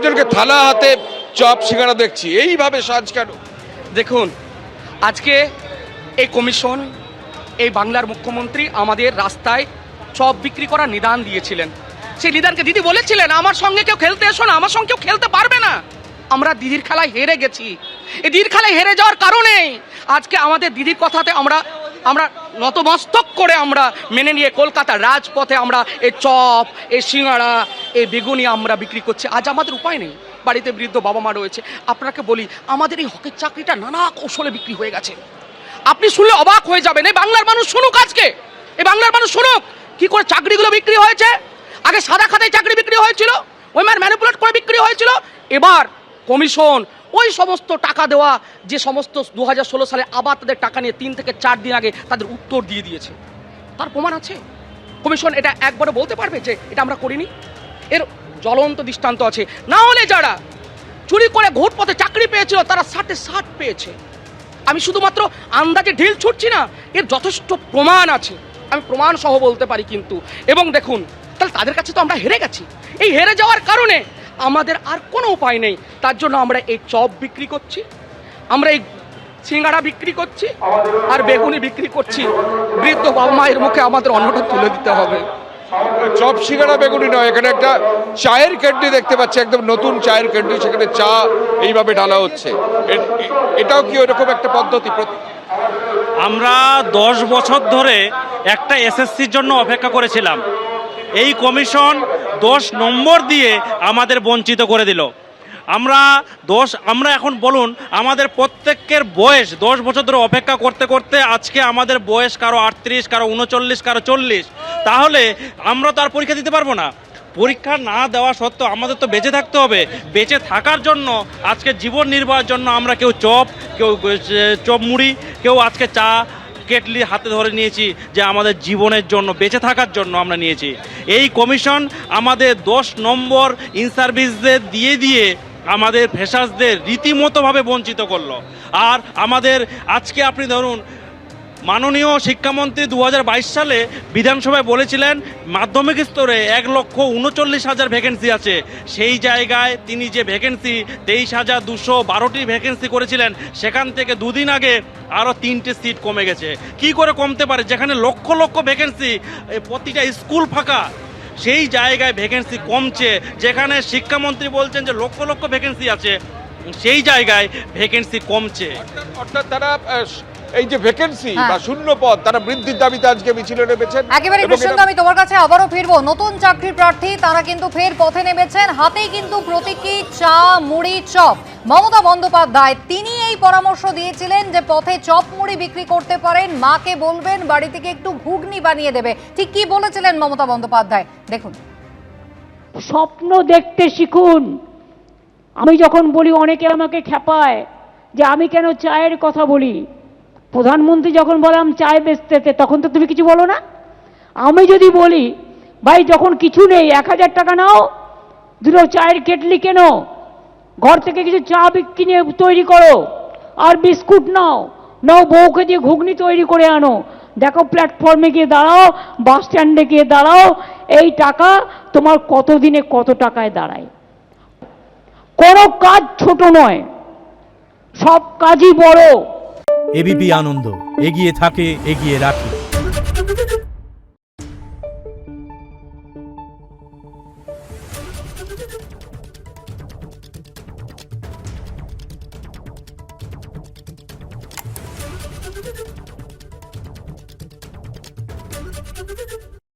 একজনকে থালা হাতে চপ সিঙ্গারা দেখছি, এইভাবে সাজ কেন? দেখুন, আজকে এই কমিশন, এই বাংলার মুখ্যমন্ত্রী আমাদের রাস্তায় চপ বিক্রি করার নিদান দিয়েছিলেন। সেই নিদানকে দিদি বলেছিলেন, আমার সঙ্গে কেউ খেলতে এসো না, আমার সঙ্গে কেউ খেলতে পারবে না। আমরা দিদির খেলায় হেরে গেছি। এই দিদির খেলায় হেরে যাওয়ার কারণে আজকে আমাদের দিদির কথাতে আমরা নতমস্তক করে আমরা মেনে নিয়ে কলকাতার রাজপথে আমরা এই চপ, এই সিঙ্গাড়া, এই বেগুনি আমরা বিক্রি করছি। আজ আমাদের উপায় নেই, বাড়িতে বৃদ্ধ বাবা মা রয়েছে। আপনাকে বলি, আমাদের এই হকের চাকরিটা নানা কৌশলে বিক্রি হয়ে গেছে। আপনি শুনলে অবাক হয়ে যাবেন। এই বাংলার মানুষ শুনুক, আজকে এই বাংলার মানুষ শুনুক কি করে চাকরিগুলো বিক্রি হয়েছে। আগে সাদা খাতায় চাকরি বিক্রি হয়েছিল, ওই ম্যানিপুলেট করে বিক্রি হয়েছিল। এবার কমিশন ওই সমস্ত টাকা দেওয়া, যে সমস্ত 2016 সালে আবার তাদের টাকা নিয়ে 3 থেকে 4 দিন আগে তাদের উত্তর দিয়ে দিয়েছে। তার প্রমাণ আছে। কমিশন এটা একবারও বলতে পারবে যে এটা আমরা করিনি? এর জ্বলন্ত দৃষ্টান্ত আছে। না হলে যারা চুরি করে ঘুরপথে চাকরি পেয়েছিল তারা 60 পেয়েছে। আমি শুধুমাত্র আন্দাজে ঢিল ছুটছি না, এর যথেষ্ট প্রমাণ আছে, আমি প্রমাণ সহ বলতে পারি কিন্তু। এবং দেখুন, তাহলে তাদের কাছে তো আমরা হেরে গেছি। এই হেরে যাওয়ার কারণে আমাদের আর কোনো উপায় নেই। তার জন্য আমরা এই চপ বিক্রি করছি, আমরা এই সিঙ্গাড়া বিক্রি করছি, আর বেগুনি বিক্রি করছি। বৃদ্ধ বাবা মায়ের মুখে আমাদের অন্নটা তুলে দিতে হবে। চপ সিঙ্গারা বেগুনি নয়, এখানে একটা চায়ের ক্যান্ডি দেখতে পাচ্ছি, একদম নতুন চায়ের ক্যান্ডি, সেখানে চা এইভাবে ঢালা হচ্ছে। এটাও কি ওরকম একটা পদ্ধতি? আমরা 10 বছর ধরে একটা এসএসসির জন্য অপেক্ষা করেছিলাম। এই কমিশন 10 নম্বর দিয়ে আমাদের বঞ্চিত করে দিল। আমরা এখন বলুন, আমাদের প্রত্যেকের বয়স 10 বছর ধরে অপেক্ষা করতে করতে আজকে আমাদের বয়স কারো 38, কারো 39, কারো 40। তাহলে আমরা তো আর পরীক্ষা দিতে পারবো না। পরীক্ষা না দেওয়া সত্ত্বেও আমাদের তো বেঁচে থাকতে হবে। বেঁচে থাকার জন্য আজকে জীবন নির্বাহের জন্য আমরা কেউ চপ, কেউ চপ মুড়ি, কেউ আজকে চা কেটলি হাতে ধরে নিয়েছি, যে আমাদের জীবনের জন্য, বেঁচে থাকার জন্য আমরা নিয়েছি। এই কমিশন আমাদের 10 নম্বর ইন সার্ভিসদের দিয়ে আমাদের ফ্রেশার্সদের রীতিমতোভাবে বঞ্চিত করলো। আর আমাদের আজকে আপনি ধরুন, মাননীয় শিক্ষামন্ত্রী 2022 সালে বিধানসভায় বলেছিলেন মাধ্যমিক স্তরে 1,39,000 ভ্যাকেন্সি আছে। সেই জায়গায় তিনি যে ভ্যাকেন্সি 23,212টি ভ্যাকেন্সি করেছিলেন, সেখান থেকে দুদিন আগে আরও 3টে সিট কমে গেছে। কি করে কমতে পারে, যেখানে লক্ষ লক্ষ ভ্যাকেন্সি, প্রতিটা স্কুল ফাঁকা, সেই জায়গায় ভ্যাকেন্সি কমছে। যেখানে শিক্ষামন্ত্রী বলছেন যে লক্ষ লক্ষ ভ্যাকেন্সি আছে, সেই জায়গায় ভ্যাকেন্সি কমছে। অর্থাৎ তারা এই যে ভ্যাকেন্সি বা শূন্য পদ, তারা বৃদ্ধির দাবিতে আজকে মিছিলে নেমেছেন। একেবারে কৃষ্ণদা, আমি তোমার কাছে আবারও ফিরবো। নতুন চাকরির প্রার্থী তারা কিন্তু ফের পথে নেমেছেন, হাতেই কিন্তু প্রতীকী চা, মুড়ি, চপ। মমতা বন্দ্যোপাধ্যায় তিনি এই পরামর্শ দিয়েছিলেন যে পথে চপ মুড়ি বিক্রি করতে পারেন, মাকে বলবেন বাড়ি থেকে একটু ঘুগনি বানিয়ে দেবে। ঠিক কি বলেছিলেন মমতা বন্দ্যোপাধ্যায়, দেখুন। স্বপ্ন দেখতে শিখুন। আমি যখন বলি অনেকে আমাকে খেপায় যে আমি কেন চায়ের কথা বলি। প্রধানমন্ত্রী যখন বললাম চায় বেচতে, তখন তো তুমি কিছু বলো না। আমি যদি বলি ভাই যখন কিছু নেই 1000 টাকা নাও, দুটো চায়ের কেটলি কেনো, ঘর থেকে কিছু চা কিনে তৈরি করো, আর বিস্কুট নাও, বউকে দিয়ে ঘুগনি তৈরি করে আনো, দেখো প্ল্যাটফর্মে গিয়ে দাঁড়াও, বাস স্ট্যান্ডে গিয়ে দাঁড়াও, এই টাকা তোমার কত দিনে কত টাকায় দাঁড়ায়। কোনো কাজ ছোট নয়, সব কাজই বড়। এবিপি আনন্দ, এগিয়ে থাকে, এগিয়ে রাখে।